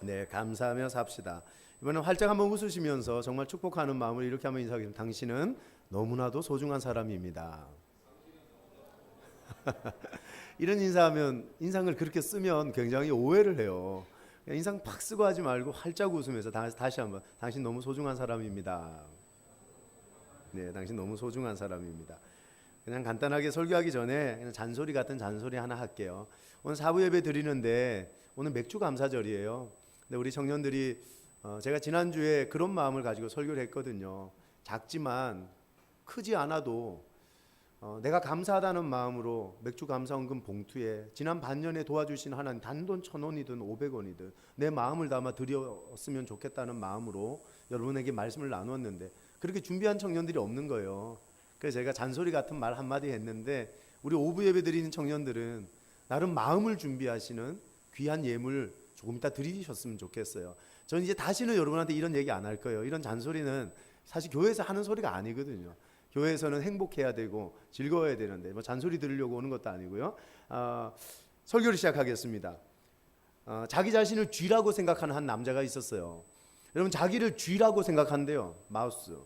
네, 감사하며 삽시다. 이번엔 활짝 한번 웃으시면서 정말 축복하는 마음을 이렇게 한번 인사하겠습니다. 당신은 너무나도 소중한 사람입니다. 이런 인사하면, 인상을 그렇게 쓰면 굉장히 오해를 해요. 인상 팍 쓰고 하지 말고 활짝 웃으면서 다시 한번, 당신 너무 소중한 사람입니다. 네, 당신 너무 소중한 사람입니다. 그냥 간단하게 설교하기 전에 그냥 잔소리 같은 잔소리 하나 할게요. 오늘 사부 예배 드리는데 오늘 맥주 감사절이에요. 근데 우리 청년들이 제가 지난주에 그런 마음을 가지고 설교를 했거든요. 작지만 크지 않아도 내가 감사하다는 마음으로 맥주 감사원금 봉투에 지난 반년에 도와주신 하나님, 단돈 1,000원이든 500원이든 내 마음을 담아 드렸으면 좋겠다는 마음으로 여러분에게 말씀을 나눴는데 그렇게 준비한 청년들이 없는 거예요. 그래서 제가 잔소리 같은 말 한마디 했는데 우리 오부 예배 드리는 청년들은 나름 마음을 준비하시는 귀한 예물 조금 이따 드리셨으면 좋겠어요. 저는 이제 다시는 여러분한테 이런 얘기 안 할 거예요. 이런 잔소리는 사실 교회에서 하는 소리가 아니거든요. 교회에서는 행복해야 되고 즐거워야 되는데 뭐 잔소리 들으려고 오는 것도 아니고요. 설교를 시작하겠습니다. 자기 자신을 쥐라고 생각하는 한 남자가 있었어요. 여러분, 자기를 쥐라고 생각한대요. 마우스.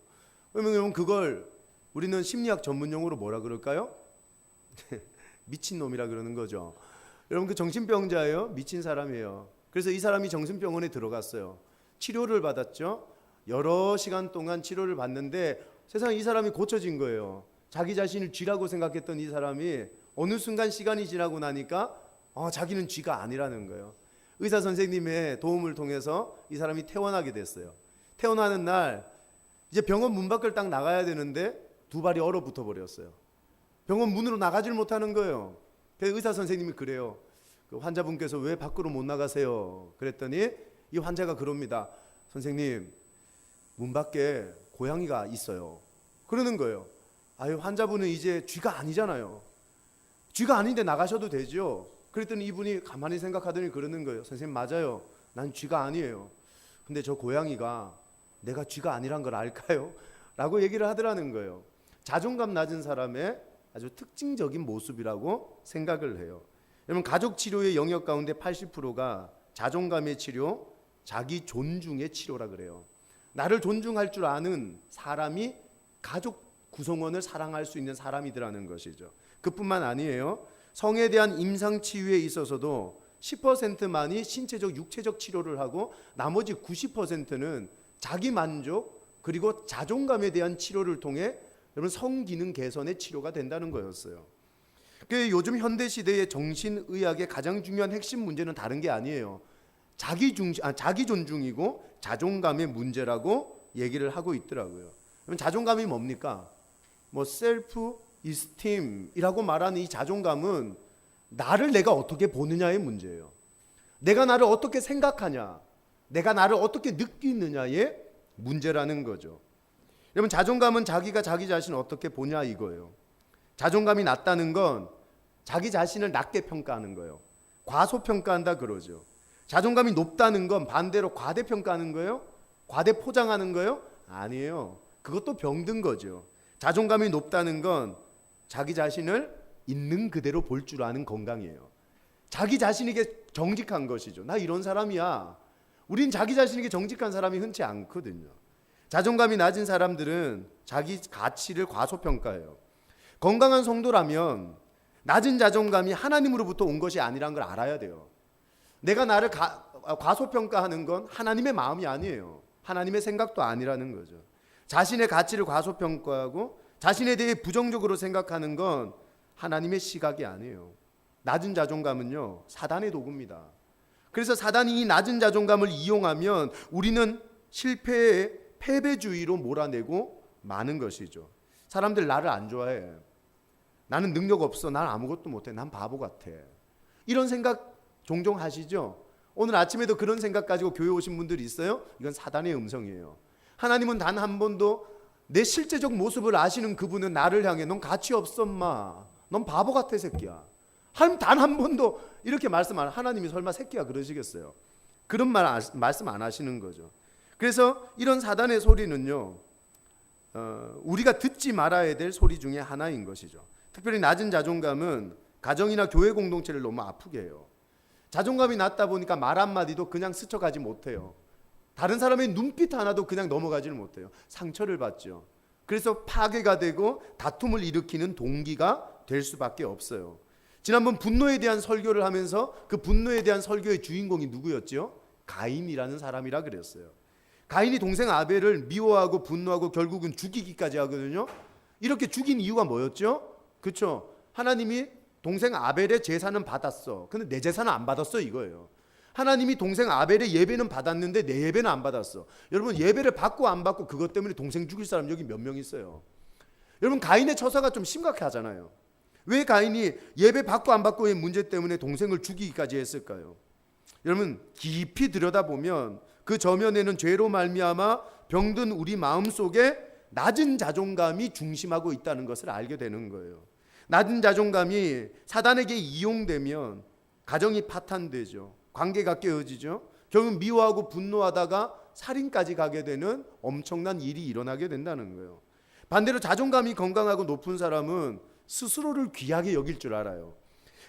그러면 여러분, 그걸 우리는 심리학 전문용어로 뭐라 그럴까요? 미친놈이라 그러는 거죠. 여러분, 그 정신병자예요. 미친 사람이에요. 그래서 이 사람이 정신병원에 들어갔어요. 치료를 받았죠. 여러 시간 동안 치료를 받는데 세상에 이 사람이 고쳐진 거예요. 자기 자신을 쥐라고 생각했던 이 사람이 어느 순간 시간이 지나고 나니까 자기는 쥐가 아니라는 거예요. 의사 선생님의 도움을 통해서 이 사람이 퇴원하게 됐어요. 퇴원하는 날 이제 병원 문 밖을 딱 나가야 되는데 두 발이 얼어붙어 버렸어요. 병원 문으로 나가질 못하는 거예요. 그래서 의사 선생님이 그래요. 그 환자분께서 왜 밖으로 못 나가세요? 그랬더니 이 환자가 그럽니다. 선생님, 문 밖에 고양이가 있어요. 그러는 거예요. 아유, 환자분은 이제 쥐가 아니잖아요. 쥐가 아닌데 나가셔도 되죠. 그랬더니 이분이 가만히 생각하더니 그러는 거예요. 선생님, 맞아요. 난 쥐가 아니에요. 근데 저 고양이가 내가 쥐가 아니란 걸 알까요? 라고 얘기를 하더라는 거예요. 자존감 낮은 사람의 아주 특징적인 모습이라고 생각을 해요. 여러분, 가족 치료의 영역 가운데 80%가 자존감의 치료, 자기 존중의 치료라 그래요. 나를 존중할 줄 아는 사람이 가족 구성원을 사랑할 수 있는 사람이더라는 것이죠. 그뿐만 아니에요. 성에 대한 임상 치유에 있어서도 10%만이 신체적 육체적 치료를 하고 나머지 90%는 자기 만족 그리고 자존감에 대한 치료를 통해 여러분 성기능 개선의 치료가 된다는 거였어요. 요즘 현대 시대의 정신의학의 가장 중요한 핵심 문제는 다른 게 아니에요. 자기 존중이고 자존감의 문제라고 얘기를 하고 있더라고요. 그럼 자존감이 뭡니까? 뭐 셀프 이스팀이라고 말하는 이 자존감은 나를 내가 어떻게 보느냐의 문제예요. 내가 나를 어떻게 생각하냐, 내가 나를 어떻게 느끼느냐의 문제라는 거죠. 여러분, 자존감은 자기가 자기 자신을 어떻게 보냐 이거예요. 자존감이 낮다는 건 자기 자신을 낮게 평가하는 거예요. 과소평가한다 그러죠. 자존감이 높다는 건 반대로 과대평가하는 거예요? 과대포장하는 거예요? 아니에요. 그것도 병든 거죠. 자존감이 높다는 건 자기 자신을 있는 그대로 볼 줄 아는 건강이에요. 자기 자신에게 정직한 것이죠. 나 이런 사람이야. 우린 자기 자신에게 정직한 사람이 흔치 않거든요. 자존감이 낮은 사람들은 자기 가치를 과소평가해요. 건강한 성도라면 낮은 자존감이 하나님으로부터 온 것이 아니란 걸 알아야 돼요. 내가 나를 과소평가하는 건 하나님의 마음이 아니에요. 하나님의 생각도 아니라는 거죠. 자신의 가치를 과소평가하고 자신에 대해 부정적으로 생각하는 건 하나님의 시각이 아니에요. 낮은 자존감은요, 사단의 도구입니다. 그래서 사단이 이 낮은 자존감을 이용하면 우리는 실패의 패배주의로 몰아내고 마는 것이죠. 사람들 나를 안 좋아해. 나는 능력 없어. 난 아무것도 못해. 난 바보 같아. 이런 생각 종종 하시죠? 오늘 아침에도 그런 생각 가지고 교회 오신 분들이 있어요? 이건 사단의 음성이에요. 하나님은 단 한 번도 내 실제적 모습을 아시는 그분은 나를 향해 넌 가치 없어 엄마. 넌 바보 같아 새끼야. 단 한 번도 이렇게 말씀 안 하나님이 설마 새끼야 그러시겠어요? 그런 말씀 안 하시는 거죠. 그래서 이런 사단의 소리는요, 우리가 듣지 말아야 될 소리 중에 하나인 것이죠. 특별히 낮은 자존감은 가정이나 교회 공동체를 너무 아프게 해요. 자존감이 낮다 보니까 말 한마디도 그냥 스쳐가지 못해요. 다른 사람의 눈빛 하나도 그냥 넘어가지를 못해요. 상처를 받죠. 그래서 파괴가 되고 다툼을 일으키는 동기가 될 수밖에 없어요. 지난번 분노에 대한 설교를 하면서 그 분노에 대한 설교의 주인공이 누구였죠? 가인이라는 사람이라 그랬어요. 가인이 동생 아벨을 미워하고 분노하고 결국은 죽이기까지 하거든요. 이렇게 죽인 이유가 뭐였죠? 그렇죠? 하나님이 동생 아벨의 제사는 받았어. 근데 내 제사는 안 받았어 이거예요. 하나님이 동생 아벨의 예배는 받았는데 내 예배는 안 받았어. 여러분 예배를 받고 안 받고 그것 때문에 동생 죽일 사람 여기 몇 명 있어요. 여러분 가인의 처사가 좀 심각하잖아요. 왜 가인이 예배 받고 안 받고의 문제 때문에 동생을 죽이기까지 했을까요? 여러분 깊이 들여다보면 그 저면에는 죄로 말미암아 병든 우리 마음속에 낮은 자존감이 중심하고 있다는 것을 알게 되는 거예요. 낮은 자존감이 사단에게 이용되면 가정이 파탄되죠. 관계가 깨어지죠. 결국 미워하고 분노하다가 살인까지 가게 되는 엄청난 일이 일어나게 된다는 거예요. 반대로 자존감이 건강하고 높은 사람은 스스로를 귀하게 여길 줄 알아요.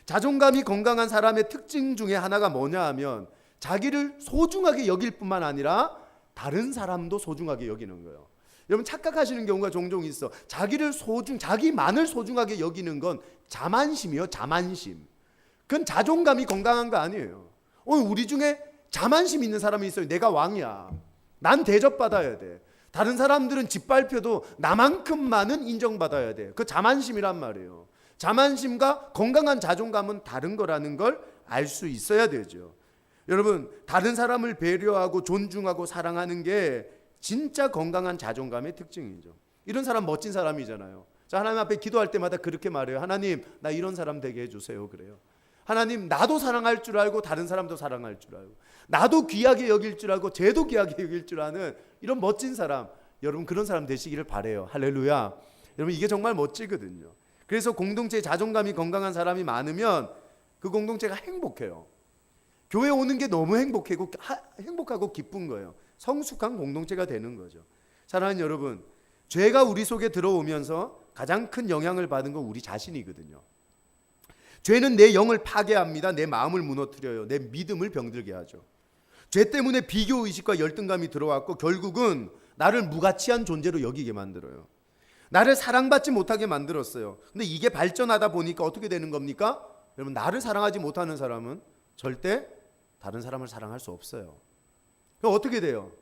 자존감이 건강한 사람의 특징 중에 하나가 뭐냐 하면 자기를 소중하게 여길 뿐만 아니라 다른 사람도 소중하게 여기는 거예요. 여러분 착각하시는 경우가 종종 있어. 자기만을 소중하게 여기는 건 자만심이에요. 자만심. 그건 자존감이 건강한 거 아니에요. 오늘 우리 중에 자만심 있는 사람이 있어요. 내가 왕이야. 난 대접받아야 돼. 다른 사람들은 짓밟혀도 나만큼만은 인정받아야 돼. 그 자만심이란 말이에요. 자만심과 건강한 자존감은 다른 거라는 걸 알 수 있어야 되죠. 여러분 다른 사람을 배려하고 존중하고 사랑하는 게 진짜 건강한 자존감의 특징이죠. 이런 사람 멋진 사람이잖아요. 자, 하나님 앞에 기도할 때마다 그렇게 말해요. 하나님 나 이런 사람 되게 해주세요. 그래요. 하나님 나도 사랑할 줄 알고 다른 사람도 사랑할 줄 알고 나도 귀하게 여길 줄 알고 쟤도 귀하게 여길 줄 아는 이런 멋진 사람, 여러분 그런 사람 되시기를 바라요. 할렐루야. 여러분 이게 정말 멋지거든요. 그래서 공동체에 자존감이 건강한 사람이 많으면 그 공동체가 행복해요. 교회 오는 게 너무 행복하고 기쁜 거예요. 성숙한 공동체가 되는 거죠. 사랑하는 여러분, 죄가 우리 속에 들어오면서 가장 큰 영향을 받은 건 우리 자신이거든요. 죄는 내 영을 파괴합니다. 내 마음을 무너뜨려요. 내 믿음을 병들게 하죠. 죄 때문에 비교의식과 열등감이 들어왔고 결국은 나를 무가치한 존재로 여기게 만들어요. 나를 사랑받지 못하게 만들었어요. 근데 이게 발전하다 보니까 어떻게 되는 겁니까? 여러분 나를 사랑하지 못하는 사람은 절대 다른 사람을 사랑할 수 없어요. 그럼 어떻게 돼요?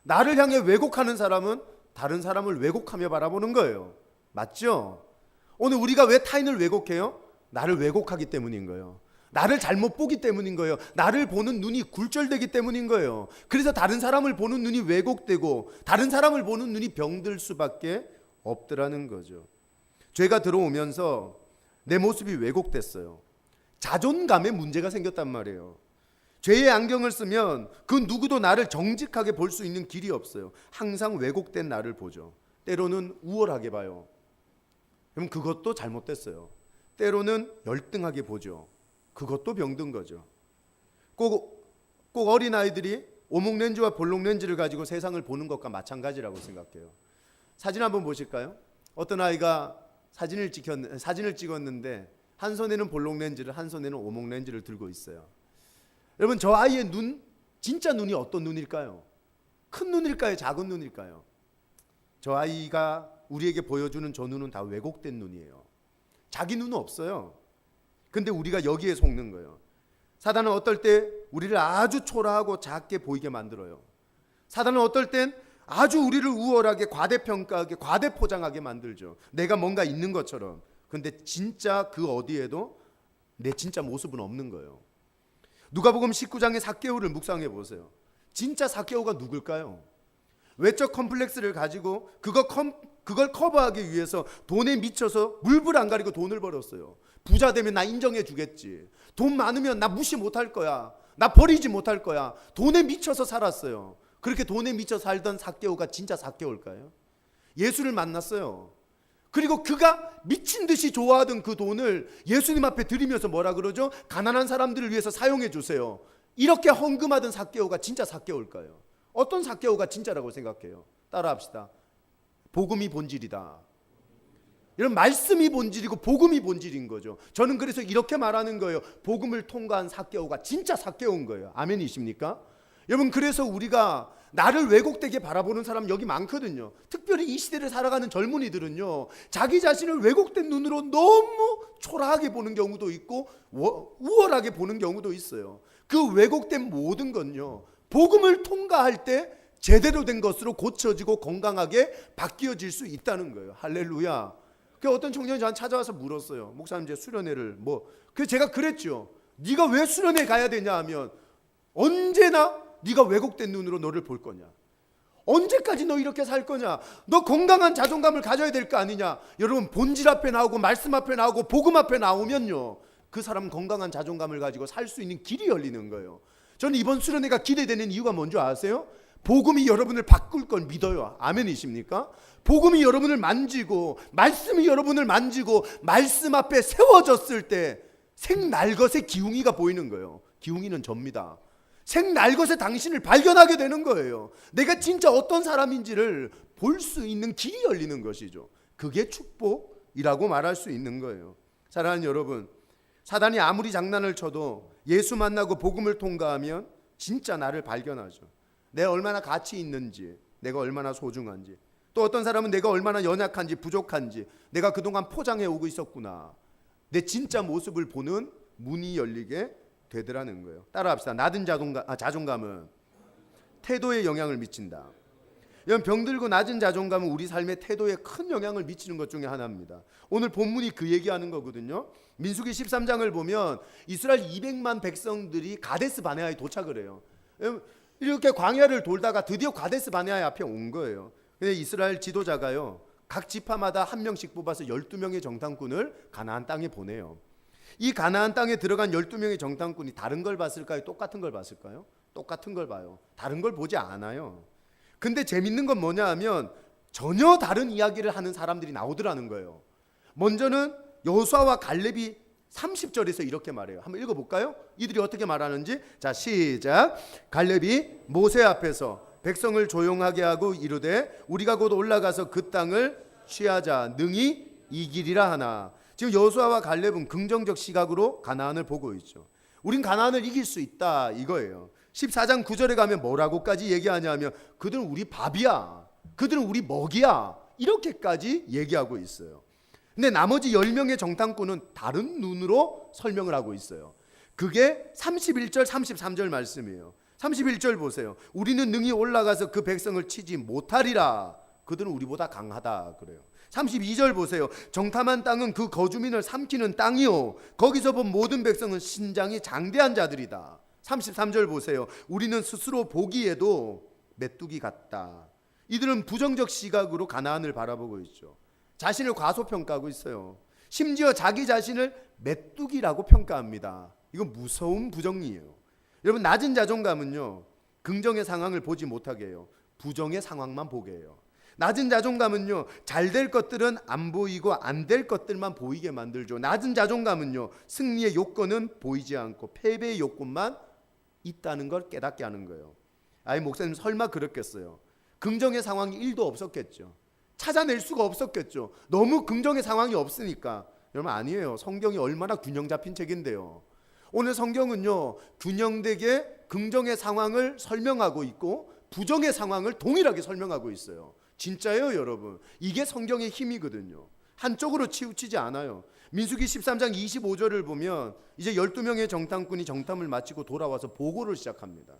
나를 향해 왜곡하는 사람은 다른 사람을 왜곡하며 바라보는 거예요. 맞죠? 오늘 우리가 왜 타인을 왜곡해요? 나를 왜곡하기 때문인 거예요. 나를 잘못 보기 때문인 거예요. 나를 보는 눈이 굴절되기 때문인 거예요. 그래서 다른 사람을 보는 눈이 왜곡되고 다른 사람을 보는 눈이 병들 수밖에 없더라는 거죠. 죄가 들어오면서 내 모습이 왜곡됐어요. 자존감에 문제가 생겼단 말이에요. 죄의 안경을 쓰면 그 누구도 나를 정직하게 볼 수 있는 길이 없어요. 항상 왜곡된 나를 보죠. 때로는 우월하게 봐요. 그럼 그것도 잘못됐어요. 때로는 열등하게 보죠. 그것도 병든 거죠. 꼭 어린아이들이 오목렌즈와 볼록렌즈를 가지고 세상을 보는 것과 마찬가지라고 생각해요. 사진 한번 보실까요? 어떤 아이가 사진을 찍었는데 한 손에는 볼록렌즈를 한 손에는 오목렌즈를 들고 있어요. 여러분 저 아이의 눈, 진짜 눈이 어떤 눈일까요? 큰 눈일까요? 작은 눈일까요? 저 아이가 우리에게 보여주는 저 눈은 다 왜곡된 눈이에요. 자기 눈은 없어요. 근데 우리가 여기에 속는 거예요. 사단은 어떨 때 우리를 아주 초라하고 작게 보이게 만들어요. 사단은 어떨 땐 아주 우리를 우월하게 과대평가하게 과대포장하게 만들죠. 내가 뭔가 있는 것처럼. 근데 진짜 그 어디에도 내 진짜 모습은 없는 거예요. 누가복음 19장의 삭개오를 묵상해 보세요. 진짜 삭개오가 누굴까요? 외적 컴플렉스를 가지고 그걸 커버하기 위해서 돈에 미쳐서 물불 안 가리고 돈을 벌었어요. 부자 되면 나 인정해 주겠지. 돈 많으면 나 무시 못할 거야. 나 버리지 못할 거야. 돈에 미쳐서 살았어요. 그렇게 돈에 미쳐 살던 삭개오가 진짜 삭개오일까요? 예수를 만났어요. 그리고 그가 미친 듯이 좋아하던 그 돈을 예수님 앞에 드리면서 뭐라 그러죠? 가난한 사람들을 위해서 사용해 주세요. 이렇게 헌금하던 삭개오가 진짜 삭개오일까요? 어떤 삭개오가 진짜라고 생각해요? 따라합시다. 복음이 본질이다. 이런 말씀이 본질이고 복음이 본질인 거죠. 저는 그래서 이렇게 말하는 거예요. 복음을 통과한 삭개오가 진짜 삭개오인 거예요. 아멘이십니까? 여러분, 그래서 우리가 나를 왜곡되게 바라보는 사람 여기 많거든요. 특별히 이 시대를 살아가는 젊은이들은요, 자기 자신을 왜곡된 눈으로 너무 초라하게 보는 경우도 있고 우월하게 보는 경우도 있어요. 그 왜곡된 모든 건요, 복음을 통과할 때 제대로 된 것으로 고쳐지고 건강하게 바뀌어질 수 있다는 거예요. 할렐루야. 그 어떤 청년이 저한테 찾아와서 물었어요. 목사님, 이제 수련회를 그래서 제가 그랬죠. 네가 왜 수련회 가야 되냐 하면, 언제나 네가 왜곡된 눈으로 너를 볼 거냐, 언제까지 너 이렇게 살 거냐, 너 건강한 자존감을 가져야 될 거 아니냐. 여러분, 본질 앞에 나오고 말씀 앞에 나오고 복음 앞에 나오면요, 그 사람 건강한 자존감을 가지고 살 수 있는 길이 열리는 거예요. 저는 이번 수련회가 기대되는 이유가 뭔지 아세요? 복음이 여러분을 바꿀 걸 믿어요. 아멘이십니까? 복음이 여러분을 만지고 말씀이 여러분을 만지고 말씀 앞에 세워졌을 때 생날것의 기웅이가 보이는 거예요. 기웅이는 접니다. 생날것의 당신을 발견하게 되는 거예요. 내가 진짜 어떤 사람인지를 볼 수 있는 길이 열리는 것이죠. 그게 축복이라고 말할 수 있는 거예요. 사랑하는 여러분, 사단이 아무리 장난을 쳐도 예수 만나고 복음을 통과하면 진짜 나를 발견하죠. 내가 얼마나 가치 있는지, 내가 얼마나 소중한지, 또 어떤 사람은 내가 얼마나 연약한지 부족한지 내가 그동안 포장해 오고 있었구나, 내 진짜 모습을 보는 문이 열리게 되더라는 거예요. 따라합시다. 낮은 자존감은 태도에 영향을 미친다. 이런 병들고 낮은 자존감은 우리 삶의 태도에 큰 영향을 미치는 것 중에 하나입니다. 오늘 본문이 그 얘기하는 거거든요. 민수기 13장을 보면 이스라엘 200만 백성들이 가데스 바네아에 도착을 해요. 이렇게 광야를 돌다가 드디어 가데스 바네아 앞에 온 거예요. 근데 이스라엘 지도자가요, 각 지파마다 한 명씩 뽑아서 12명의 정탐꾼을 가나안 땅에 보내요. 이 가나안 땅에 들어간 12명의 정탐꾼이 다른 걸 봤을까요? 똑같은 걸 봤을까요? 똑같은 걸 봐요. 다른 걸 보지 않아요. 근데 재밌는 건 뭐냐 하면 전혀 다른 이야기를 하는 사람들이 나오더라는 거예요. 먼저는 여호수아와 갈렙이 30절에서 이렇게 말해요. 한번 읽어볼까요? 이들이 어떻게 말하는지. 자, 시작. 갈렙이 모세 앞에서 백성을 조용하게 하고 이르되 우리가 곧 올라가서 그 땅을 취하자, 능히 이기리라 하나. 지금 여호수아와 갈렙은 긍정적 시각으로 가나안을 보고 있죠. 우린 가나안을 이길 수 있다 이거예요. 14장 9절에 가면 뭐라고까지 얘기하냐면 그들은 우리 밥이야, 그들은 우리 먹이야, 이렇게까지 얘기하고 있어요. 근데 나머지 10명의 정탐꾼은 다른 눈으로 설명을 하고 있어요. 그게 31절 33절 말씀이에요. 31절 보세요. 우리는 능히 올라가서 그 백성을 치지 못하리라, 그들은 우리보다 강하다 그래요. 32절 보세요. 정탐한 땅은 그 거주민을 삼키는 땅이요, 거기서 본 모든 백성은 신장이 장대한 자들이다. 33절 보세요. 우리는 스스로 보기에도 메뚜기 같다. 이들은 부정적 시각으로 가나안을 바라보고 있죠. 자신을 과소평가하고 있어요. 심지어 자기 자신을 메뚜기라고 평가합니다. 이건 무서운 부정이에요. 여러분, 낮은 자존감은요, 긍정의 상황을 보지 못하게 해요. 부정의 상황만 보게 해요. 낮은 자존감은요, 잘 될 것들은 안 보이고 안 될 것들만 보이게 만들죠. 낮은 자존감은요, 승리의 요건은 보이지 않고 패배의 요건만 있다는 걸 깨닫게 하는 거예요. 아이, 목사님 설마 그렇겠어요? 긍정의 상황이 1도 없었겠죠. 찾아낼 수가 없었겠죠. 너무 긍정의 상황이 없으니까. 여러분, 아니에요. 성경이 얼마나 균형 잡힌 책인데요. 오늘 성경은요, 균형되게 긍정의 상황을 설명하고 있고 부정의 상황을 동일하게 설명하고 있어요. 진짜예요, 여러분. 이게 성경의 힘이거든요. 한쪽으로 치우치지 않아요. 민수기 13장 25절을 보면 이제 12명의 정탐꾼이 정탐을 마치고 돌아와서 보고를 시작합니다.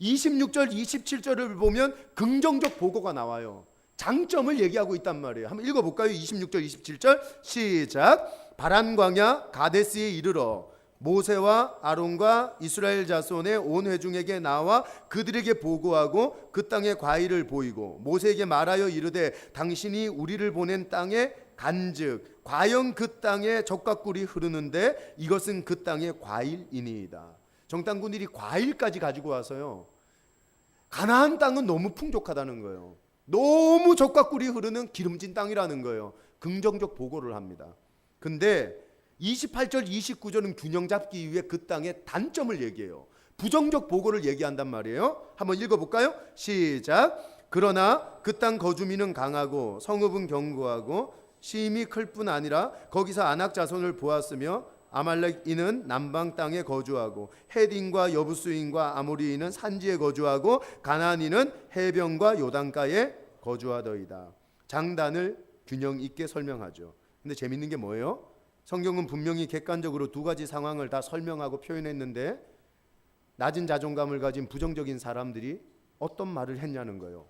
26절 27절을 보면 긍정적 보고가 나와요. 장점을 얘기하고 있단 말이에요. 한번 읽어볼까요? 26절 27절 시작. 바란 광야 가데스에 이르러 모세와 아론과 이스라엘 자손의 온 회중에게 나와 그들에게 보고하고 그 땅의 과일을 보이고 모세에게 말하여 이르되 당신이 우리를 보낸 땅에 간즉 과연 그 땅에 젖과 꿀이 흐르는데 이것은 그 땅의 과일이니이다. 정탐꾼들이 과일까지 가지고 와서요, 가나안 땅은 너무 풍족하다는 거예요. 너무 젖과 꿀이 흐르는 기름진 땅이라는 거예요. 긍정적 보고를 합니다. 근데 28절 29절은 균형 잡기 위해 그 땅의 단점을 얘기해요. 부정적 보고를 얘기한단 말이에요. 한번 읽어볼까요? 시작. 그러나 그 땅 거주민은 강하고 성읍은 견고하고 심히 클 뿐 아니라 거기서 아낙 자손을 보았으며 아말렉인은 남방 땅에 거주하고 헤딘과 여부스인과 아모리인은 산지에 거주하고 가나안인은 해변과 요단가에 거주하더이다. 장단을 균형 있게 설명하죠. 근데 재밌는 게 뭐예요? 성경은 분명히 객관적으로 두 가지 상황을 다 설명하고 표현했는데 낮은 자존감을 가진 부정적인 사람들이 어떤 말을 했냐는 거예요.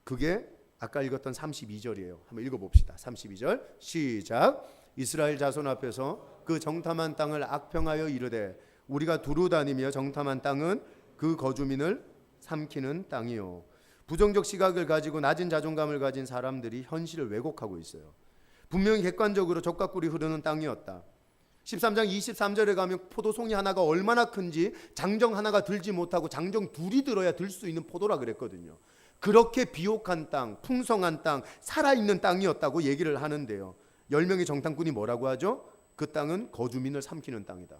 그게 아까 읽었던 32절이에요. 한번 읽어봅시다. 32절 시작. 이스라엘 자손 앞에서 그 정탐한 땅을 악평하여 이르되 우리가 두루 다니며 정탐한 땅은 그 거주민을 삼키는 땅이요. 부정적 시각을 가지고 낮은 자존감을 가진 사람들이 현실을 왜곡하고 있어요. 분명히 객관적으로 젖과 꿀이 흐르는 땅이었다. 13장 23절에 가면 포도송이 하나가 얼마나 큰지 장정 하나가 들지 못하고 장정 둘이 들어야 들 수 있는 포도라 그랬거든요. 그렇게 비옥한 땅, 풍성한 땅, 살아있는 땅이었다고 얘기를 하는데요. 10명의 정탐꾼이 뭐라고 하죠? 그 땅은 거주민을 삼키는 땅이다.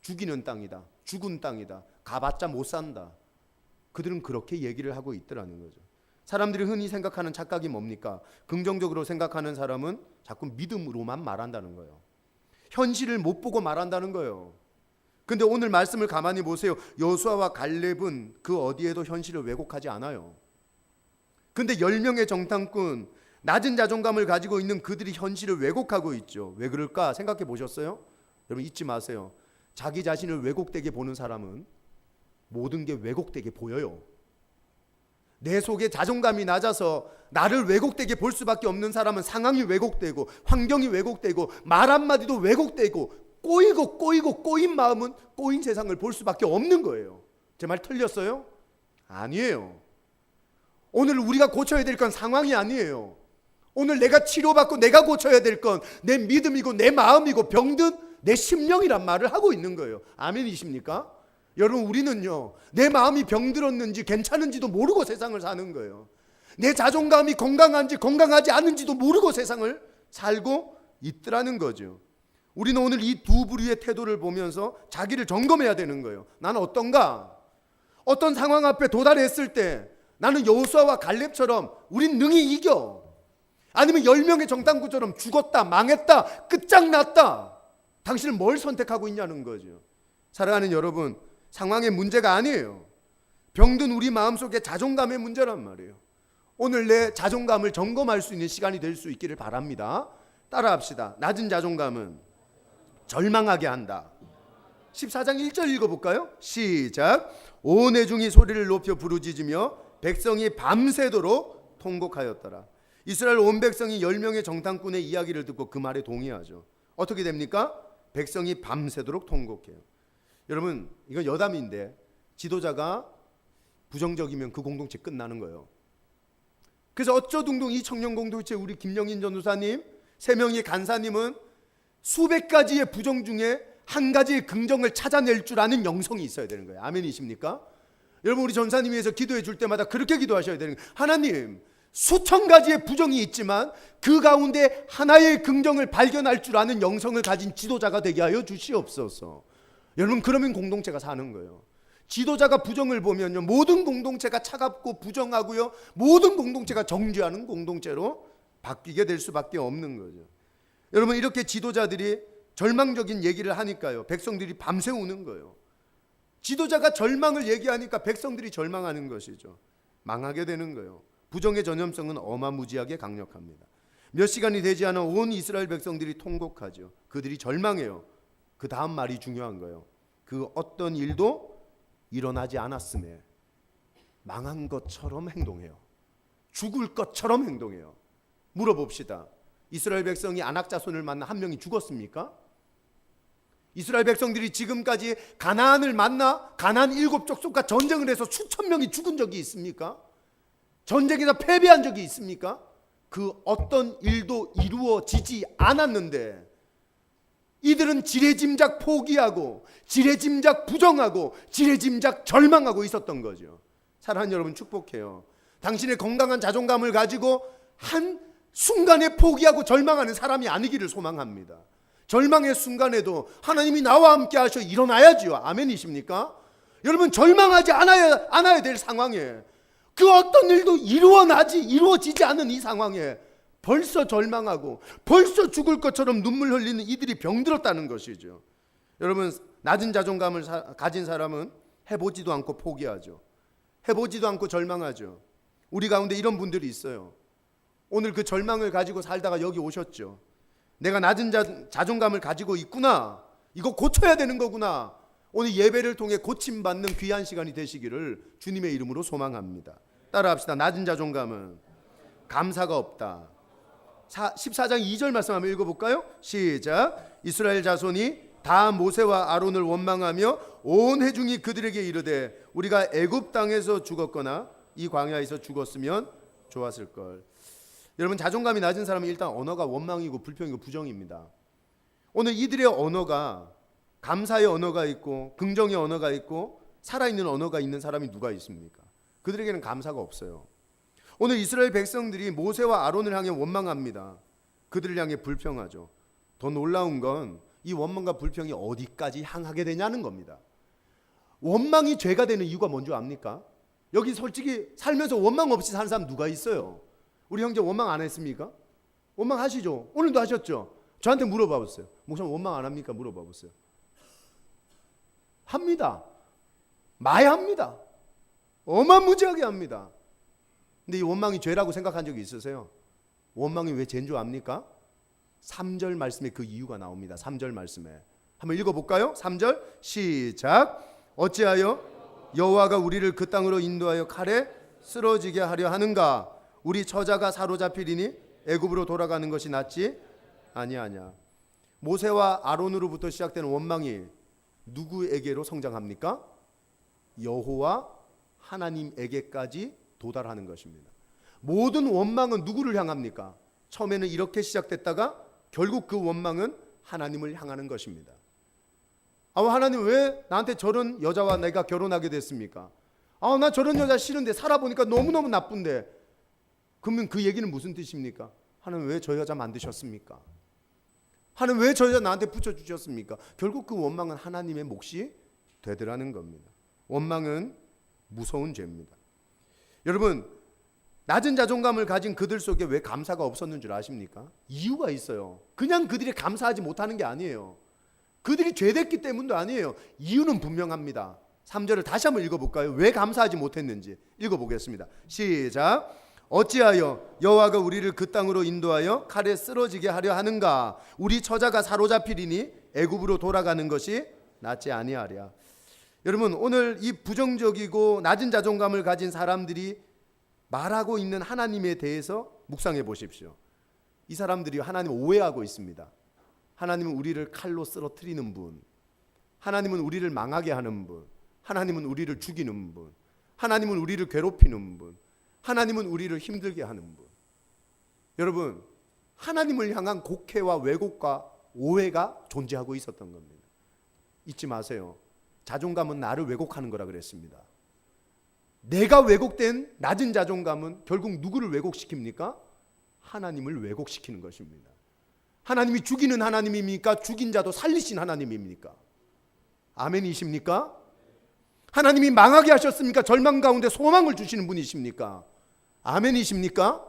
죽이는 땅이다. 죽은 땅이다. 가봤자 못 산다. 그들은 그렇게 얘기를 하고 있더라는 거죠. 사람들이 흔히 생각하는 착각이 뭡니까? 긍정적으로 생각하는 사람은 자꾸 믿음으로만 말한다는 거예요. 현실을 못 보고 말한다는 거예요. 근데 오늘 말씀을 가만히 보세요. 여호수아와 갈렙은 그 어디에도 현실을 왜곡하지 않아요. 근데 10명의 정탐꾼, 낮은 자존감을 가지고 있는 그들이 현실을 왜곡하고 있죠. 왜 그럴까 생각해 보셨어요? 여러분 잊지 마세요. 자기 자신을 왜곡되게 보는 사람은 모든 게 왜곡되게 보여요. 내 속에 자존감이 낮아서 나를 왜곡되게 볼 수밖에 없는 사람은 상황이 왜곡되고 환경이 왜곡되고 말 한마디도 왜곡되고 꼬인 마음은 꼬인 세상을 볼 수밖에 없는 거예요. 제 말 틀렸어요? 아니에요. 오늘 우리가 고쳐야 될 건 상황이 아니에요. 오늘 내가 치료받고 내가 고쳐야 될 건 내 믿음이고 내 마음이고 병든 내 심령이란 말을 하고 있는 거예요. 아멘이십니까? 여러분 우리는요 내 마음이 병들었는지 괜찮은지도 모르고 세상을 사는 거예요. 내 자존감이 건강한지 건강하지 않은지도 모르고 세상을 살고 있더라는 거죠. 우리는 오늘 이 두 부류의 태도를 보면서 자기를 점검해야 되는 거예요. 나는 어떤가? 어떤 상황 앞에 도달했을 때 나는 여호수아와 갈렙처럼 우린 능히 이겨. 아니면 10명의 정탐꾼처럼 죽었다, 망했다, 끝장났다. 당신은 뭘 선택하고 있냐는 거죠. 사랑하는 여러분, 상황의 문제가 아니에요. 병든 우리 마음속에 자존감의 문제란 말이에요. 오늘 내 자존감을 점검할 수 있는 시간이 될 수 있기를 바랍니다. 따라합시다. 낮은 자존감은 절망하게 한다. 14장 1절 읽어볼까요? 시작. 온 회중이 소리를 높여 부르짖으며 백성이 밤새도록 통곡하였더라. 이스라엘 온 백성이 10명의 정탐꾼의 이야기를 듣고 그 말에 동의하죠. 어떻게 됩니까? 백성이 밤새도록 통곡해요. 여러분 이건 여담인데 지도자가 부정적이면 그 공동체 끝나는 거예요. 그래서 어쩌둥둥 이 청년 공동체 우리 김영인 전도사님 3명의 간사님은 수백 가지의 부정 중에 한 가지의 긍정을 찾아낼 줄 아는 영성이 있어야 되는 거예요. 아멘이십니까? 여러분 우리 전사님 위해서 기도해 줄 때마다 그렇게 기도하셔야 되는 거예요. 하나님 수천 가지의 부정이 있지만 그 가운데 하나의 긍정을 발견할 줄 아는 영성을 가진 지도자가 되게 하여 주시옵소서. 여러분 그러면 공동체가 사는 거예요. 지도자가 부정을 보면요 모든 공동체가 차갑고 부정하고요 모든 공동체가 정죄하는 공동체로 바뀌게 될 수밖에 없는 거죠. 여러분 이렇게 지도자들이 절망적인 얘기를 하니까요 백성들이 밤새 우는 거예요. 지도자가 절망을 얘기하니까 백성들이 절망하는 것이죠. 망하게 되는 거예요. 부정의 전염성은 어마무지하게 강력합니다. 몇 시간이 되지 않아 온 이스라엘 백성들이 통곡하죠. 그들이 절망해요. 그 다음 말이 중요한 거예요. 그 어떤 일도 일어나지 않았음에 망한 것처럼 행동해요. 죽을 것처럼 행동해요. 물어봅시다. 이스라엘 백성이 아낙 자손을 만나 한 명이 죽었습니까? 이스라엘 백성들이 지금까지 가나안을 만나 가나안 7족속과 전쟁을 해서 수천 명이 죽은 적이 있습니까? 전쟁에서 패배한 적이 있습니까? 그 어떤 일도 이루어지지 않았는데 이들은 지레짐작 포기하고 지레짐작 부정하고 지레짐작 절망하고 있었던 거죠. 사랑하는 여러분 축복해요. 당신의 건강한 자존감을 가지고 한 순간에 포기하고 절망하는 사람이 아니기를 소망합니다. 절망의 순간에도 하나님이 나와 함께 하셔 일어나야지요. 아멘이십니까? 여러분 절망하지 않아야 될 상황에 그 어떤 일도 이루어지지 않은 이 상황에 벌써 절망하고 벌써 죽을 것처럼 눈물 흘리는 이들이 병들었다는 것이죠. 여러분, 낮은 자존감을 가진 사람은 해보지도 않고 포기하죠. 해보지도 않고 절망하죠. 우리 가운데 이런 분들이 있어요. 오늘 그 절망을 가지고 살다가 여기 오셨죠. 내가 낮은 자존감을 가지고 있구나, 이거 고쳐야 되는 거구나. 오늘 예배를 통해 고침받는 귀한 시간이 되시기를 주님의 이름으로 소망합니다. 따라합시다. 낮은 자존감은 감사가 없다. 14장 2절 말씀 한번 읽어볼까요? 시작. 이스라엘 자손이 다 모세와 아론을 원망하며 온 회중이 그들에게 이르되 우리가 애굽 땅에서 죽었거나 이 광야에서 죽었으면 좋았을 걸. 여러분, 자존감이 낮은 사람은 일단 언어가 원망이고 불평이고 부정입니다. 오늘 이들의 언어가 감사의 언어가 있고 긍정의 언어가 있고 살아있는 언어가 있는 사람이 누가 있습니까? 그들에게는 감사가 없어요. 오늘 이스라엘 백성들이 모세와 아론을 향해 원망합니다. 그들을 향해 불평하죠. 더 놀라운 건 이 원망과 불평이 어디까지 향하게 되냐는 겁니다. 원망이 죄가 되는 이유가 뭔지 압니까? 여기 솔직히 살면서 원망 없이 사는 사람 누가 있어요? 우리 형제 원망 안 했습니까? 원망하시죠? 오늘도 하셨죠? 저한테 물어봐 보세요. 목사님 원망 안 합니까? 물어봐 보세요. 합니다. 많이 합니다. 어마무지하게 합니다. 근데 이 원망이 죄라고 생각한 적이 있으세요? 원망이 왜 죄인 줄 압니까? 3절 말씀에 그 이유가 나옵니다. 3절 말씀에 한번 읽어볼까요? 3절 시작. 어찌하여 여호와가 우리를 그 땅으로 인도하여 칼에 쓰러지게 하려 하는가? 우리 처자가 사로잡히리니 애굽으로 돌아가는 것이 낫지 아니하냐. 모세와 아론으로부터 시작되는 원망이 누구에게로 성장합니까? 여호와 하나님에게까지 도달하는 것입니다. 모든 원망은 누구를 향합니까? 처음에는 이렇게 시작됐다가 결국 그 원망은 하나님을 향하는 것입니다. 하나님 왜 나한테 저런 여자와 내가 결혼하게 됐습니까? 나 저런 여자 싫은데 살아보니까 너무너무 나쁜데. 그러면 그 얘기는 무슨 뜻입니까? 하나님 왜 저 여자 만드셨습니까? 하나님 왜 저 여자 나한테 붙여주셨습니까? 결국 그 원망은 하나님의 몫이 되더라는 겁니다. 원망은 무서운 죄입니다. 여러분, 낮은 자존감을 가진 그들 속에 왜 감사가 없었는 줄 아십니까? 이유가 있어요. 그냥 그들이 감사하지 못하는 게 아니에요. 그들이 죄됐기 때문도 아니에요. 이유는 분명합니다. 3절을 다시 한번 읽어볼까요? 왜 감사하지 못했는지 읽어보겠습니다. 시작. 어찌하여 여호와가 우리를 그 땅으로 인도하여 칼에 쓰러지게 하려 하는가? 우리 처자가 사로잡히리니 애굽으로 돌아가는 것이 낫지 아니하랴. 여러분, 오늘 이 부정적이고 낮은 자존감을 가진 사람들이 말하고 있는 하나님에 대해서 묵상해 보십시오. 이 사람들이 하나님을 오해하고 있습니다. 하나님은 우리를 칼로 쓰러뜨리는 분, 하나님은 우리를 망하게 하는 분, 하나님은 우리를 죽이는 분, 하나님은 우리를 괴롭히는 분, 하나님은 우리를 힘들게 하는 분. 여러분, 하나님을 향한 곡해와 왜곡과 오해가 존재하고 있었던 겁니다. 잊지 마세요. 자존감은 나를 왜곡하는 거라 그랬습니다. 내가 왜곡된 낮은 자존감은 결국 누구를 왜곡시킵니까? 하나님을 왜곡시키는 것입니다. 하나님이 죽이는 하나님입니까? 죽인 자도 살리신 하나님입니까? 아멘이십니까? 하나님이 망하게 하셨습니까? 절망 가운데 소망을 주시는 분이십니까? 아멘이십니까?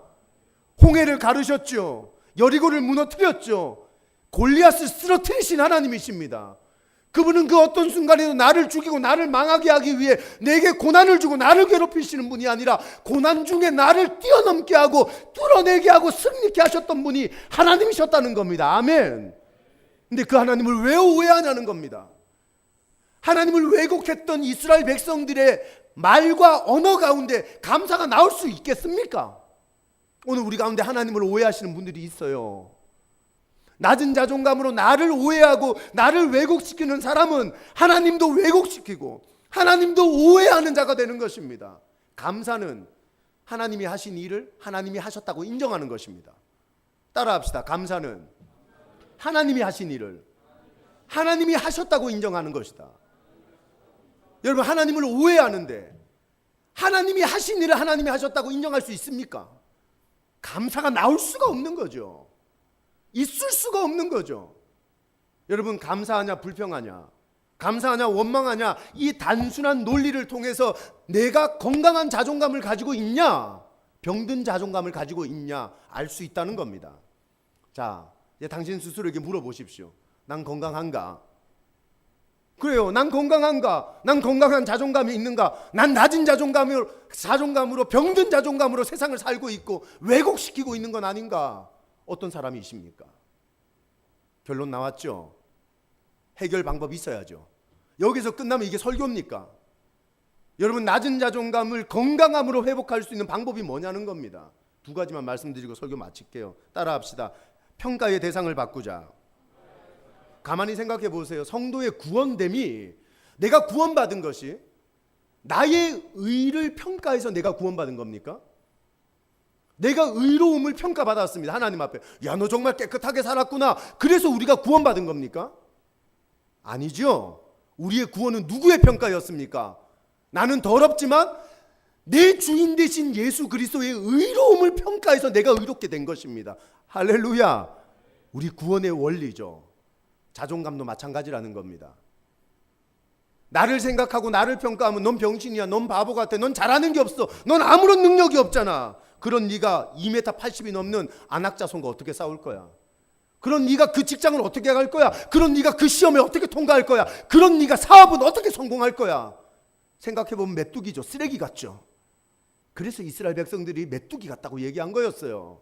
홍해를 가르셨죠. 여리고를 무너뜨렸죠. 골리앗을 쓰러뜨리신 하나님이십니다. 그분은 그 어떤 순간에도 나를 죽이고 나를 망하게 하기 위해 내게 고난을 주고 나를 괴롭히시는 분이 아니라 고난 중에 나를 뛰어넘게 하고 뚫어내게 하고 승리케 하셨던 분이 하나님이셨다는 겁니다. 아멘. 근데 그 하나님을 왜 오해하냐는 겁니다. 하나님을 왜곡했던 이스라엘 백성들의 말과 언어 가운데 감사가 나올 수 있겠습니까? 오늘 우리 가운데 하나님을 오해하시는 분들이 있어요. 낮은 자존감으로 나를 오해하고 나를 왜곡시키는 사람은 하나님도 왜곡시키고 하나님도 오해하는 자가 되는 것입니다. 감사는 하나님이 하신 일을 하나님이 하셨다고 인정하는 것입니다. 따라합시다. 감사는 하나님이 하신 일을 하나님이 하셨다고 인정하는 것이다. 여러분, 하나님을 오해하는데 하나님이 하신 일을 하나님이 하셨다고 인정할 수 있습니까? 감사가 나올 수가 없는 거죠. 있을 수가 없는 거죠. 여러분, 감사하냐 불평하냐, 감사하냐 원망하냐, 이 단순한 논리를 통해서 내가 건강한 자존감을 가지고 있냐 병든 자존감을 가지고 있냐 알 수 있다는 겁니다. 자, 이제 당신 스스로에게 물어보십시오. 난 건강한가? 그래요. 난 건강한가? 난 건강한 자존감이 있는가? 난 낮은 자존감으로 병든 자존감으로 세상을 살고 있고 왜곡시키고 있는 건 아닌가? 어떤 사람이십니까? 결론 나왔죠? 해결 방법이 있어야죠. 여기서 끝나면 이게 설교입니까? 여러분, 낮은 자존감을 건강함으로 회복할 수 있는 방법이 뭐냐는 겁니다. 두 가지만 말씀드리고 설교 마칠게요. 따라합시다. 평가의 대상을 바꾸자. 가만히 생각해 보세요. 성도의 구원됨이, 내가 구원받은 것이 나의 의를 평가해서 내가 구원받은 겁니까? 내가 의로움을 평가받았습니다. 하나님 앞에. 야, 너 정말 깨끗하게 살았구나. 그래서 우리가 구원받은 겁니까? 아니죠. 우리의 구원은 누구의 평가였습니까? 나는 더럽지만 내 주인 되신 예수 그리스도의 의로움을 평가해서 내가 의롭게 된 것입니다. 할렐루야. 우리 구원의 원리죠. 자존감도 마찬가지라는 겁니다. 나를 생각하고 나를 평가하면 넌 병신이야, 넌 바보 같아, 넌 잘하는 게 없어, 넌 아무런 능력이 없잖아. 그런 네가 2m 80이 넘는 안악자손과 어떻게 싸울 거야? 그런 네가 그 직장을 어떻게 갈 거야? 그런 네가 그 시험에 어떻게 통과할 거야? 그런 네가 사업은 어떻게 성공할 거야? 생각해보면 메뚜기죠. 쓰레기 같죠. 그래서 이스라엘 백성들이 메뚜기 같다고 얘기한 거였어요.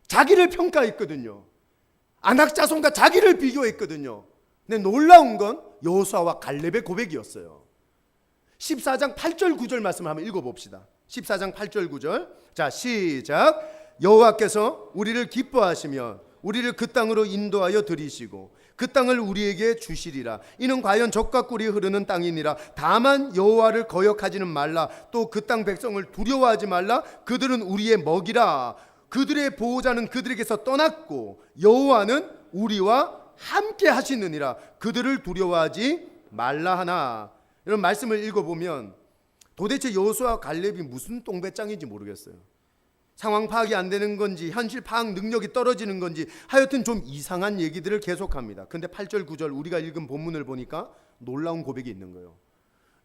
자기를 평가했거든요. 안악자손과 자기를 비교했거든요. 근데 놀라운 건 여호수아와 갈렙의 고백이었어요. 14장 8절 9절 말씀을 한번 읽어봅시다. 14장 8절 9절. 자, 시작. 여호와께서 우리를 기뻐하시며 우리를 그 땅으로 인도하여 들이시고 그 땅을 우리에게 주시리라. 이는 과연 젖과 꿀이 흐르는 땅이니라. 다만 여호와를 거역하지는 말라. 또 그 땅 백성을 두려워하지 말라. 그들은 우리의 먹이라. 그들의 보호자는 그들에게서 떠났고 여호와는 우리와 함께 하시느니라. 그들을 두려워하지 말라 하나. 이런 말씀을 읽어보면 도대체 여호수아와 갈렙이 무슨 똥배짱인지 모르겠어요. 상황 파악이 안 되는 건지 현실 파악 능력이 떨어지는 건지 하여튼 좀 이상한 얘기들을 계속합니다. 근데 8절 9절 우리가 읽은 본문을 보니까 놀라운 고백이 있는 거예요.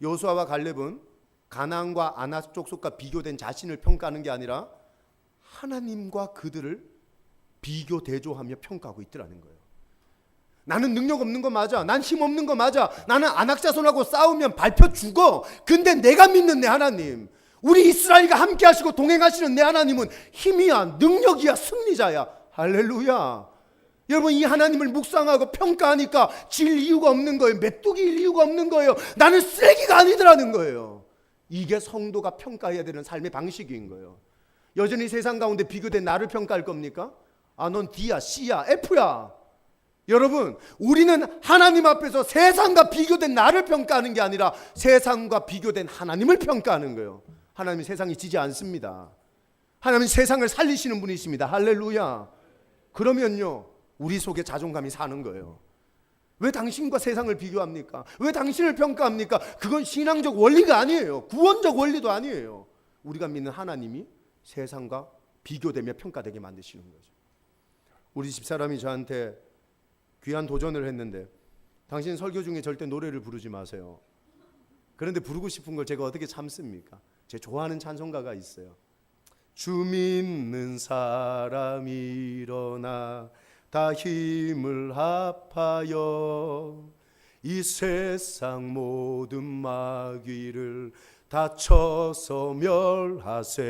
여호수아와 갈렙은 가나안과 아낙 족속과 비교된 자신을 평가하는 게 아니라 하나님과 그들을 비교 대조하며 평가하고 있더라는 거예요. 나는 능력 없는 거 맞아. 난 힘 없는 거 맞아. 나는 안악자손하고 싸우면 밟혀 죽어. 근데 내가 믿는 내 하나님, 우리 이스라엘과 함께 하시고 동행하시는 내 하나님은 힘이야, 능력이야, 승리자야. 할렐루야. 여러분, 이 하나님을 묵상하고 평가하니까 질 이유가 없는 거예요. 메뚜기일 이유가 없는 거예요. 나는 쓰레기가 아니더라는 거예요. 이게 성도가 평가해야 되는 삶의 방식인 거예요. 여전히 세상 가운데 비교된 나를 평가할 겁니까? 아, 넌 D야, C야, F야. 여러분, 우리는 하나님 앞에서 세상과 비교된 나를 평가하는 게 아니라 세상과 비교된 하나님을 평가하는 거예요. 하나님은 세상이 지지 않습니다. 하나님은 세상을 살리시는 분이십니다. 할렐루야. 그러면요, 우리 속에 자존감이 사는 거예요. 왜 당신과 세상을 비교합니까? 왜 당신을 평가합니까? 그건 신앙적 원리가 아니에요. 구원적 원리도 아니에요. 우리가 믿는 하나님이 세상과 비교되며 평가되게 만드시는 거죠. 우리 집사람이 저한테 귀한 도전을 했는데, 당신 설교 중에 절대 노래를 부르지 마세요. 그런데 부르고 싶은 걸 제가 어떻게 참습니까? 제 좋아하는 찬송가가 있어요. 주 믿는 사람이 일어나 다 힘을 합하여 이 세상 모든 마귀를 다 쳐서 멸하세.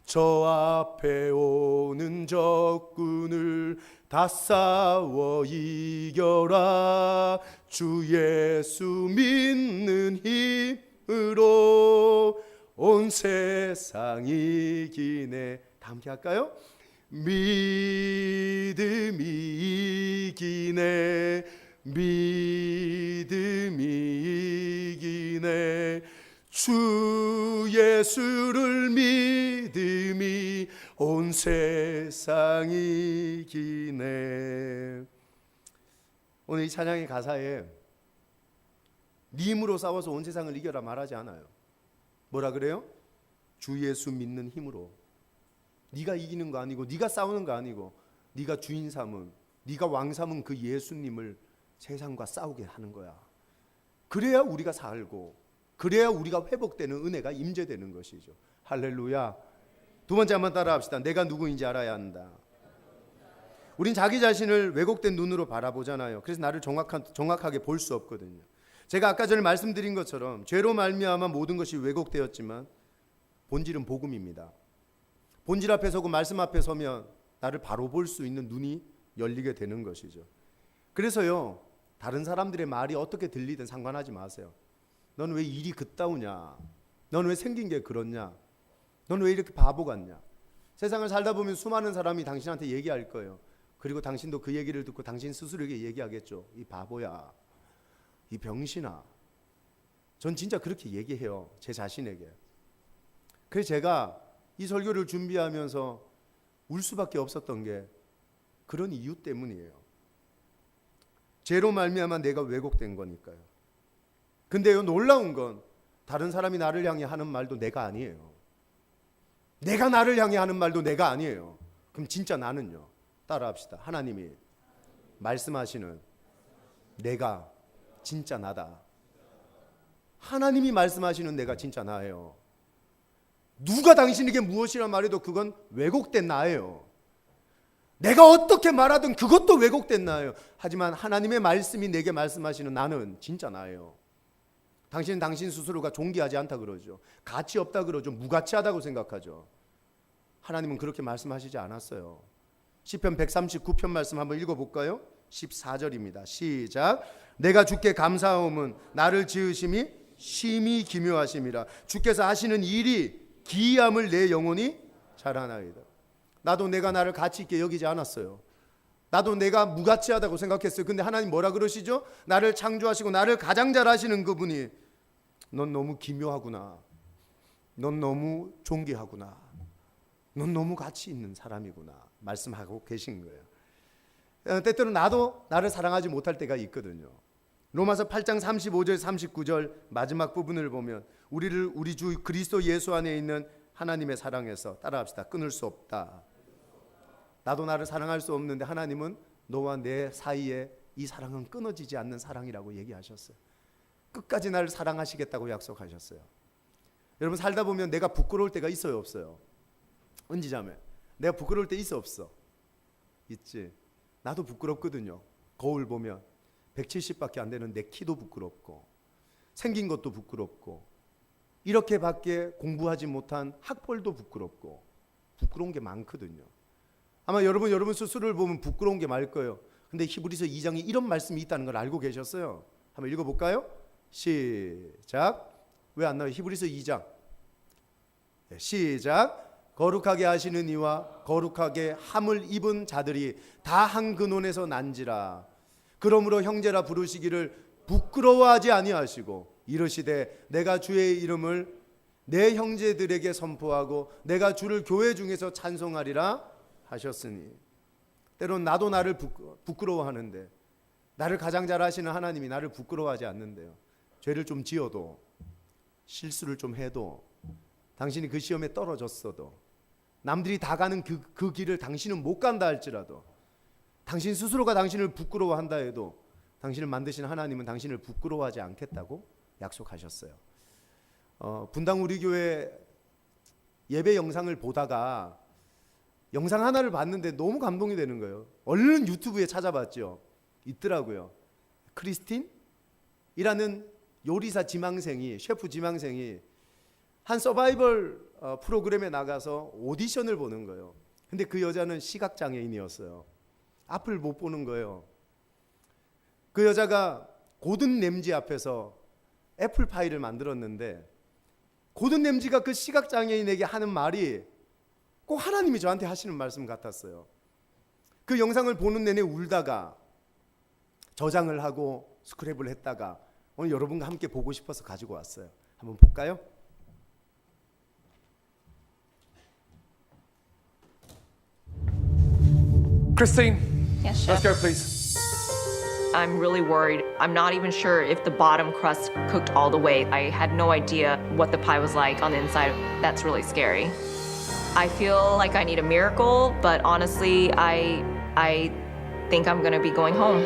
저 앞에 오는 적군을 다 싸워 이겨라. 주 예수 믿는 힘으로 온 세상 이기네. 다 함께 할까요? 믿음이 이기네. 믿음이 이기네. 주 예수를 믿음이 온 세상 이기네. 오늘 이 찬양의 가사에 네 힘으로 싸워서 온 세상을 이겨라 말하지 않아요. 뭐라 그래요? 주 예수 믿는 힘으로. 네가 이기는 거 아니고, 네가 싸우는 거 아니고, 네가 주인 삼은, 네가 왕 삼은 그 예수님을 세상과 싸우게 하는 거야. 그래야 우리가 살고, 그래야 우리가 회복되는 은혜가 임재되는 것이죠. 할렐루야. 두 번째 한번 따라합시다. 내가 누구인지 알아야 한다. 우린 자기 자신을 왜곡된 눈으로 바라보잖아요. 그래서 나를 정확하게 볼 수 없거든요. 제가 아까 전에 말씀드린 것처럼 죄로 말미암아 모든 것이 왜곡되었지만 본질은 복음입니다. 본질 앞에 서고 말씀 앞에 서면 나를 바로 볼 수 있는 눈이 열리게 되는 것이죠. 그래서요, 다른 사람들의 말이 어떻게 들리든 상관하지 마세요. 넌 왜 일이 그따우냐? 넌 왜 생긴 게 그렇냐? 넌 왜 이렇게 바보 같냐? 세상을 살다 보면 수많은 사람이 당신한테 얘기할 거예요. 그리고 당신도 그 얘기를 듣고 당신 스스로에게 얘기하겠죠. 이 바보야, 이 병신아. 전 진짜 그렇게 얘기해요, 제 자신에게. 그래서 제가 이 설교를 준비하면서 울 수밖에 없었던 게 그런 이유 때문이에요. 죄로 말미암아 내가 왜곡된 거니까요. 근데요, 놀라운 건 다른 사람이 나를 향해 하는 말도 내가 아니에요. 내가 나를 향해 하는 말도 내가 아니에요. 그럼 진짜 나는요? 따라합시다. 하나님이 말씀하시는 내가 진짜 나다. 하나님이 말씀하시는 내가 진짜 나예요. 누가 당신에게 무엇이라 말해도 그건 왜곡된 나예요. 내가 어떻게 말하든 그것도 왜곡된 나예요. 하지만 하나님의 말씀이 내게 말씀하시는 나는 진짜 나예요. 당신은 당신 스스로가 존귀하지 않다 그러죠. 가치 없다 그러죠. 무가치하다고 생각하죠. 하나님은 그렇게 말씀하시지 않았어요. 시편 139편 말씀 한번 읽어볼까요? 14절입니다. 시작. 내가 주께 감사하옴은 나를 지으심이 심히 기묘하심이라. 주께서 하시는 일이 기이함을 내 영혼이 자라나이다. 나도 내가 나를 가치 있게 여기지 않았어요. 나도 내가 무가치하다고 생각했어요. 근데 하나님 뭐라 그러시죠? 나를 창조하시고 나를 가장 잘하시는 그분이 넌 너무 기묘하구나. 넌 너무 존귀하구나. 넌 너무 가치 있는 사람이구나 말씀하고 계신 거예요. 때때로 나도 나를 사랑하지 못할 때가 있거든요. 로마서 8장 35절 39절 마지막 부분을 보면 우리를 우리 주 그리스도 예수 안에 있는 하나님의 사랑에서 따라합시다. 끊을 수 없다. 나도 나를 사랑할 수 없는데 하나님은 너와 내 사이에 이 사랑은 끊어지지 않는 사랑이라고 얘기하셨어요. 끝까지 나를 사랑하시겠다고 약속하셨어요. 여러분 살다 보면 내가 부끄러울 때가 있어요, 없어요? 은지자매, 내가 부끄러울 때 있어, 없어? 있지. 나도 부끄럽거든요. 거울 보면 170밖에 안 되는 내 키도 부끄럽고 생긴 것도 부끄럽고 이렇게밖에 공부하지 못한 학벌도 부끄럽고 부끄러운 게 많거든요. 아마 여러분 스스로를 보면 부끄러운 게 많을 거예요. 근데 히브리서 2장에 이런 말씀이 있다는 걸 알고 계셨어요? 한번 읽어볼까요? 시작. 왜 안 나와요? 히브리서 2장. 시작. 거룩하게 하시는 이와 거룩하게 함을 입은 자들이 다 한 근원에서 난지라. 그러므로 형제라 부르시기를 부끄러워하지 아니하시고 이르시되 내가 주의 이름을 내 형제들에게 선포하고 내가 주를 교회 중에서 찬송하리라 하셨으니. 때론 나도 나를 부끄러워하는데 나를 가장 잘하시는 하나님이 나를 부끄러워하지 않는데요. 죄를 좀 지어도 실수를 좀 해도 당신이 그 시험에 떨어졌어도 남들이 다 가는 그 길을 당신은 못 간다 할지라도 당신 스스로가 당신을 부끄러워한다 해도 당신을 만드신 하나님은 당신을 부끄러워하지 않겠다고 약속하셨어요. 분당 우리 교회 예배 영상을 보다가 영상 하나를 봤는데 너무 감동이 되는 거예요. 얼른 유튜브에 찾아봤죠. 있더라고요. 크리스틴이라는 요리사 지망생이, 셰프 지망생이 한 서바이벌 프로그램에 나가서 오디션을 보는 거예요. 근데 그 여자는 시각장애인이었어요. 앞을 못 보는 거예요. 그 여자가 고든 램지 앞에서 애플파이를 만들었는데 고든 램지가 그 시각장애인에게 하는 말이 꼭 하나님이 저한테 하시는 말씀 같았어요. 그 영상을 보는 내내 울다가 저장을 하고 스크랩을 했다가 오늘 여러분과 함께 보고 싶어서 가지고 왔어요. 한번 볼까요? Christine, Yes, chef. let's go, please. I'm really worried. I'm not even sure if the bottom crust cooked all the way. I had no idea what the pie was like on the inside. That's really scary. I feel like I need a miracle, but honestly, I think I'm gonna be going home.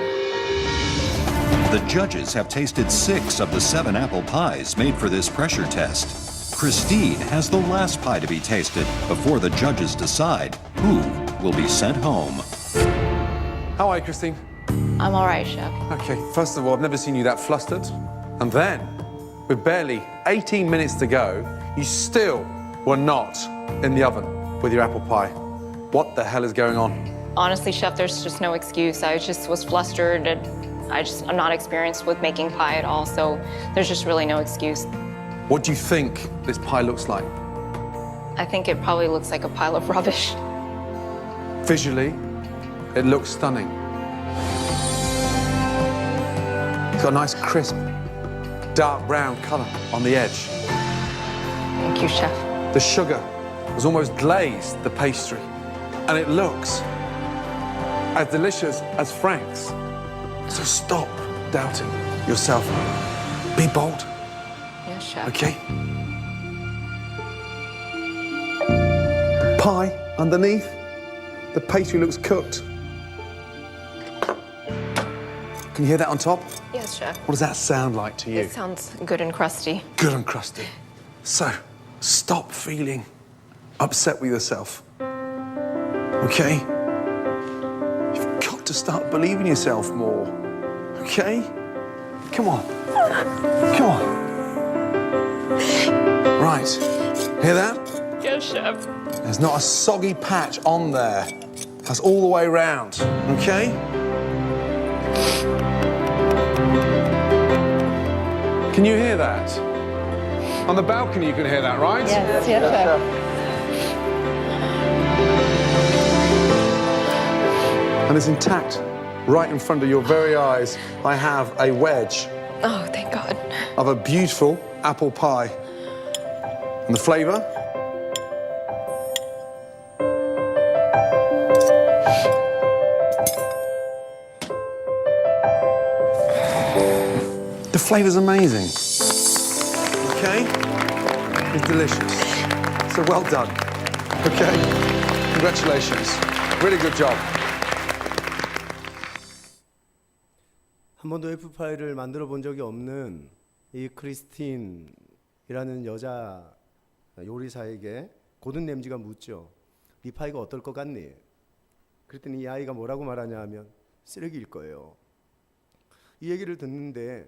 The judges have tasted 6 of the 7 apple pies made for this pressure test. Christine has the last pie to be tasted before the judges decide who will be sent home. How are you, Christine? I'm all right, Chef. Okay, first of all, I've never seen you that flustered. And then, with barely 18 minutes to go, you still were not in the oven with your apple pie. What the hell is going on? Honestly, Chef, there's just no excuse. I just was flustered and I'm not experienced with making pie at all, so there's just really no excuse. What do you think this pie looks like? I think it probably looks like a pile of rubbish. Visually, it looks stunning. It's got a nice crisp, dark brown colour on the edge. Thank you, Chef. The sugar has almost glazed the pastry, and it looks as delicious as Frank's. So stop doubting yourself. Be bold, Yes, Chef. okay? Pie underneath. The pastry looks cooked. Can you hear that on top? Yes, Chef. What does that sound like to you? It sounds good and crusty. Good and crusty. So, stop feeling upset with yourself. Okay? You've got to start believing yourself more. Okay? Come on. Come on. Right. Hear that? Yes, Chef. There's not a soggy patch on there. That's all the way around. Okay? Can you hear that? On the balcony you can hear that, right? Yes, Chef. And it's intact. Right in front of your very eyes, I have a wedge Oh, thank God. of a beautiful apple pie. And the flavour? The flavour's amazing. Okay? It's delicious. So well done. Okay? Congratulations. Really good job. 한 번도 애플파이를 만들어 본 적이 없는 이 크리스틴이라는 여자 요리사에게 고든 램지가 묻죠. 이 파이가 어떨 것 같니? 그랬더니 이 아이가 뭐라고 말하냐 하면 쓰레기일 거예요. 이 얘기를 듣는데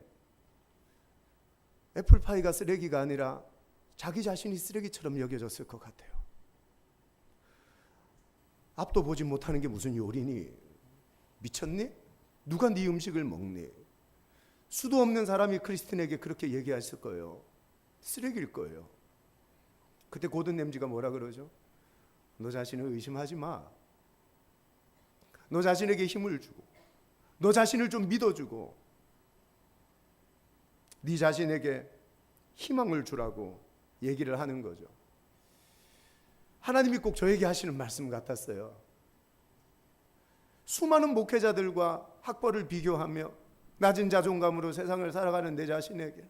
애플파이가 쓰레기가 아니라 자기 자신이 쓰레기처럼 여겨졌을 것 같아요. 앞도 보지 못하는 게 무슨 요리니? 미쳤니? 누가 네 음식을 먹니? 수도 없는 사람이 크리스틴에게 그렇게 얘기했을 거예요. 쓰레기일 거예요. 그때 고든 램지가 뭐라 그러죠? 너 자신을 의심하지 마. 너 자신에게 힘을 주고 너 자신을 좀 믿어주고 네 자신에게 희망을 주라고 얘기를 하는 거죠. 하나님이 꼭 저에게 하시는 말씀 같았어요. 수많은 목회자들과 학벌을 비교하며 낮은 자존감으로 세상을 살아가는 내 자신에게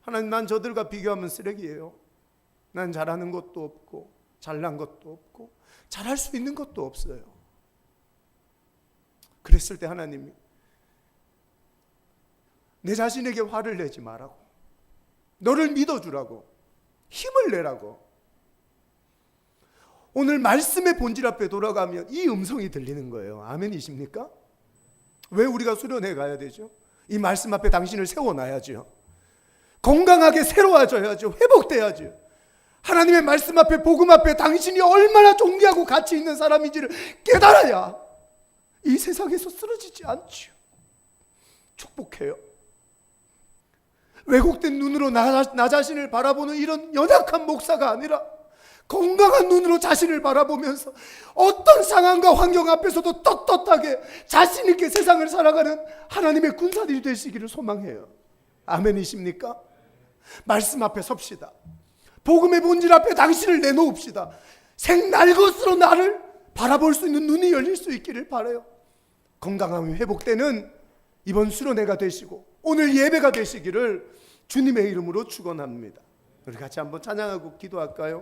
하나님, 난 저들과 비교하면 쓰레기예요. 난 잘하는 것도 없고 잘난 것도 없고 잘할 수 있는 것도 없어요. 그랬을 때 하나님이 내 자신에게 화를 내지 말라고, 너를 믿어주라고, 힘을 내라고. 오늘 말씀의 본질 앞에 돌아가면 이 음성이 들리는 거예요. 아멘이십니까? 왜 우리가 수련회 가야 되죠? 이 말씀 앞에 당신을 세워놔야죠. 건강하게 새로워져야죠. 회복돼야죠. 하나님의 말씀 앞에, 복음 앞에 당신이 얼마나 존귀하고 가치 있는 사람인지를 깨달아야 이 세상에서 쓰러지지 않죠. 축복해요. 왜곡된 눈으로 나 자신을 바라보는 이런 연약한 목사가 아니라 건강한 눈으로 자신을 바라보면서 어떤 상황과 환경 앞에서도 떳떳하게 자신 있게 세상을 살아가는 하나님의 군사들이 되시기를 소망해요. 아멘이십니까? 말씀 앞에 섭시다. 복음의 본질 앞에 당신을 내놓읍시다. 생날 것으로 나를 바라볼 수 있는 눈이 열릴 수 있기를 바라요. 건강함이 회복되는 이번 수련회가 되시고 오늘 예배가 되시기를 주님의 이름으로 축원합니다. 우리 같이 한번 찬양하고 기도할까요?